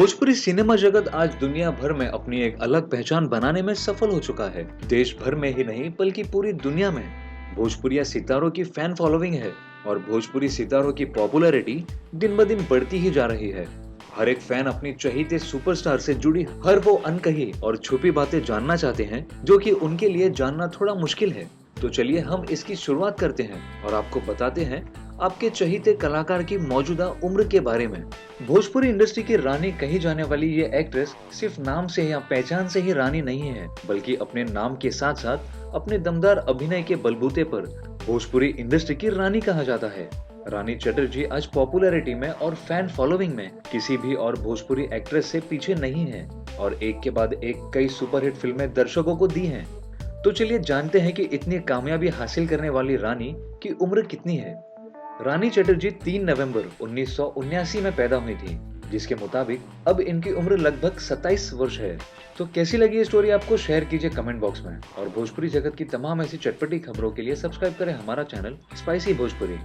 Bhojpuri cinema जगत आज दुनिया भर में अपनी एक अलग पहचान बनाने में सफल हो चुका है। देश भर में ही नहीं बल्कि पूरी दुनिया में भोजपुरिया सितारों की फैन फॉलोइंग है और भोजपुरी सितारों की पॉपुलैरिटी दिन ब दिन बढ़ती ही जा रही है। हर एक फैन अपनी चहीते सुपरस्टार से जुड़ी हर वो अनकही और छुपी बातें जानना चाहते हैं जो कि उनके लिए जानना थोड़ा मुश्किल है। तो चलिए हम इसकी शुरुआत करते हैं और आपको बताते हैं आपके चहीते कलाकार की मौजूदा उम्र के बारे में। भोजपुरी इंडस्ट्री की रानी कही जाने वाली ये एक्ट्रेस सिर्फ नाम से या पहचान से ही रानी नहीं है, बल्कि अपने नाम के साथ साथ अपने दमदार अभिनय के बलबूते पर भोजपुरी इंडस्ट्री की रानी कहा जाता है। रानी चटर्जी आज पॉपुलैरिटी में और फैन फॉलोइंग में किसी भी और भोजपुरी एक्ट्रेस से पीछे नहीं है और एक के बाद एक कई सुपरहिट फिल्में दर्शकों को दी हैं। तो चलिए जानते हैं कि इतनी कामयाबी हासिल करने वाली रानी की उम्र कितनी है। रानी चटर्जी 3 नवंबर 1979 में पैदा हुई थी, जिसके मुताबिक अब इनकी उम्र लगभग 27 वर्ष है। तो कैसी लगी ये स्टोरी आपको शेयर कीजिए कमेंट बॉक्स में और भोजपुरी जगत की तमाम ऐसी चटपटी खबरों के लिए सब्सक्राइब करें हमारा चैनल स्पाइसी भोजपुरी।